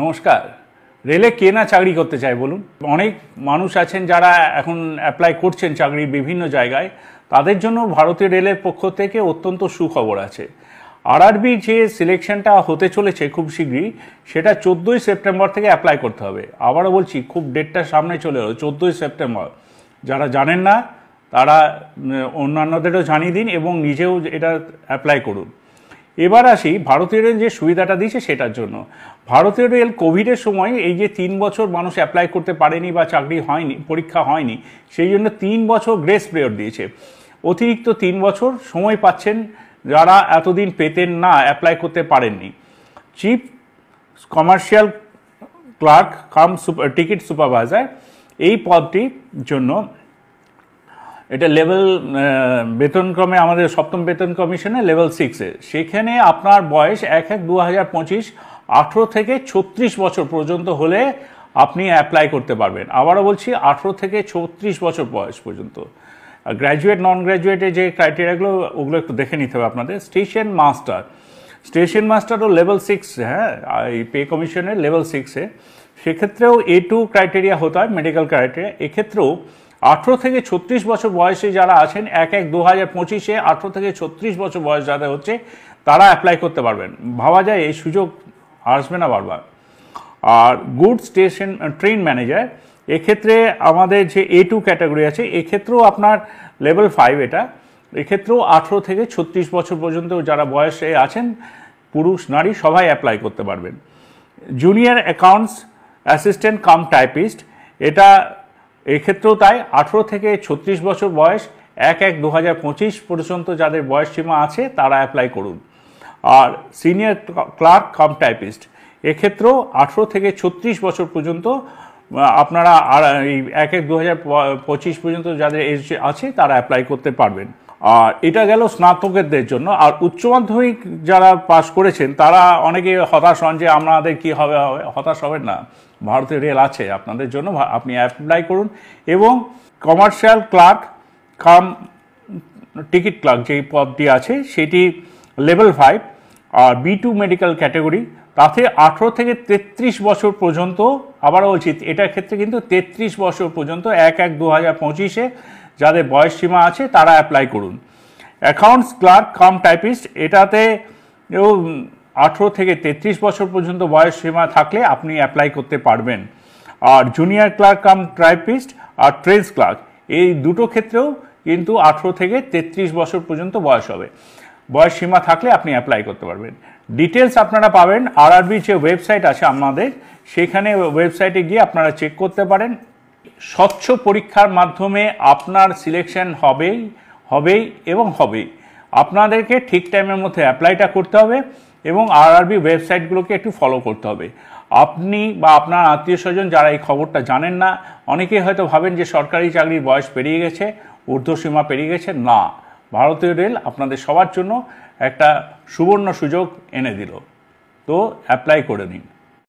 নমস্কার। রেলে কে না চাকরি করতে চায় বলুন? অনেক মানুষ আছেন যারা এখন অ্যাপ্লাই করছেন চাকরি বিভিন্ন জায়গায়। তাদের জন্য ভারতীয় রেলের পক্ষ থেকে অত্যন্ত সুখবর আছে। আরআরবি যে সিলেকশনটা হতে চলেছে খুব শীঘ্রই, সেটা 14ই সেপ্টেম্বর থেকে অ্যাপ্লাই করতে হবে। আবারও বলছি, খুব ডেটটা সামনে চলে এলো, 14ই সেপ্টেম্বর। যারা জানেন না তারা অন্যান্যদেরও জানিয়ে দিন এবং নিজেও এটা অ্যাপ্লাই করুন। এবার আসি ভারতীয় রেল যে সুবিধাটা দিয়েছে সেটার জন্য। ভারতীয় রেল কোভিডের সময় এই যে 3 বছর মানুষ অ্যাপ্লাই করতে পারেনি বা চাকরি হয়নি, পরীক্ষা হয়নি, সেই জন্য 3 বছর গ্রেস পিরিয়ড দিয়েছে। অতিরিক্ত 3 বছর সময় পাচ্ছেন যারা এতদিন পেতেন না, অ্যাপ্লাই করতে পারেননি। Chief commercial clerk cum ticket supervisor, এই পদটির জন্য এটা লেভেল বেতনক্রমে আমাদের সপ্তম বেতন কমিশনে লেভেল 6-এ। সেখানে আপনার বয়স 1/1/2025 18 থেকে 36 বছর পর্যন্ত হলে আপনি অ্যাপ্লাই করতে পারবেন। আবারও বলছি, 18 থেকে 36 বছর বয়স পর্যন্ত। গ্র্যাজুয়েট নন গ্র্যাজুয়েটের যে ক্রাইটেরিয়াগুলো ওগুলো একটু দেখে নিতে হবে আপনাদের। স্টেশন মাস্টারও লেভেল 6, হ্যাঁ, এই পে কমিশনের লেভেল 6-এ। সেক্ষেত্রেও A2 ক্রাইটেরিয়া হতে হয়, মেডিকেল ক্রাইটেরিয়া। এক্ষেত্রেও 18 থেকে 36 বছর বয়সে যারা আছেন 1/1/2025-এ 18 থেকে 36 বছর বয়স যাদের হচ্ছে তারা অ্যাপ্লাই করতে পারবেন। ভাবা যায় এই সুযোগ আসবে না বারবার। আর গুড স্টেশন ট্রেন ম্যানেজার, এক্ষেত্রে আমাদের যে A2 ক্যাটাগরি আছে এক্ষেত্রেও আপনার লেভেল 5 এটা। এক্ষেত্রেও 18 থেকে 36 বছর পর্যন্ত যারা বয়সে আছেন, পুরুষ নারী সবাই অ্যাপ্লাই করতে পারবেন। Junior accounts assistant cum typist, এটা এক্ষেত্রেও তাই। 18 থেকে 36 বছর বয়স 1/1/2025 পর্যন্ত যাদের বয়স সীমা আছে তারা অ্যাপ্লাই করুন। আর সিনিয়র ক্লার্ক কাম টাইপিস্ট, এক্ষেত্রেও 18 থেকে 36 বছর পর্যন্ত আপনারা এই 1/1/2025 পর্যন্ত যাদের এজ আছে তারা অ্যাপ্লাই করতে পারবেন। আর এটা গেল স্নাতকদের জন্য। আর উচ্চ মাধ্যমিক যারা পাশ করেছেন তারা অনেকে হতাশ হন যে আমাদের কী হবে। হতাশ হবেন না, ভারতীয় রেল আছে আপনাদের জন্য, আপনি অ্যাপ্লাই করুন। এবং commercial clerk cum ticket clerk যেই পদটি আছে সেটি লেভেল 5। আর B2 মেডিকেল ক্যাটাগরি, তাতে 18 থেকে 33 বছর পর্যন্ত, আবারও বলছি এটার ক্ষেত্রে কিন্তু 33 বছর পর্যন্ত 1/1/2025-এ যাদের বয়স সীমা আছে তারা অ্যাপ্লাই করুন। অ্যাকাউন্টস ক্লার্ক কাম টাইপিস্ট, এটাতে 18 থেকে 33 বছর পর্যন্ত বয়স সীমা থাকলে আপনি অ্যাপ্লাই করতে পারবেন। আর জুনিয়র ক্লার্ক কাম টাইপিস্ট আর ট্রেন্স ক্লার্ক, এই দুটো ক্ষেত্রেও কিন্তু 18 থেকে 33 বছর পর্যন্ত বয়স হবে, বয়স সীমা থাকলে আপনি অ্যাপ্লাই করতে পারবেন। ডিটেলস আপনারা পাবেন আরআরবি যে ওয়েবসাইট আছে আমাদের, সেখানে ওয়েবসাইটে গিয়ে আপনারা চেক করতে পারেন। স্বচ্ছ পরীক্ষার মাধ্যমে আপনার সিলেকশন হবেই এবং হবেই। আপনাদেরকে ঠিক টাইমের মধ্যে অ্যাপ্লাইটা করতে হবে এবং আরআরবি ওয়েবসাইটগুলোকে একটু ফলো করতে হবে। আপনি বা আপনার আত্মীয় স্বজন যারা এই খবরটা জানেন না, অনেকেই হয়তো ভাবেন যে সরকারি চাকরির বয়স পেরিয়ে গেছে, ঊর্ধ্বসীমা পেরিয়ে গেছে। না, ভারতীয় রেল আপনাদের সবার জন্য একটা সুবর্ণ সুযোগ এনে দিল। তো অ্যাপ্লাই করে নিন।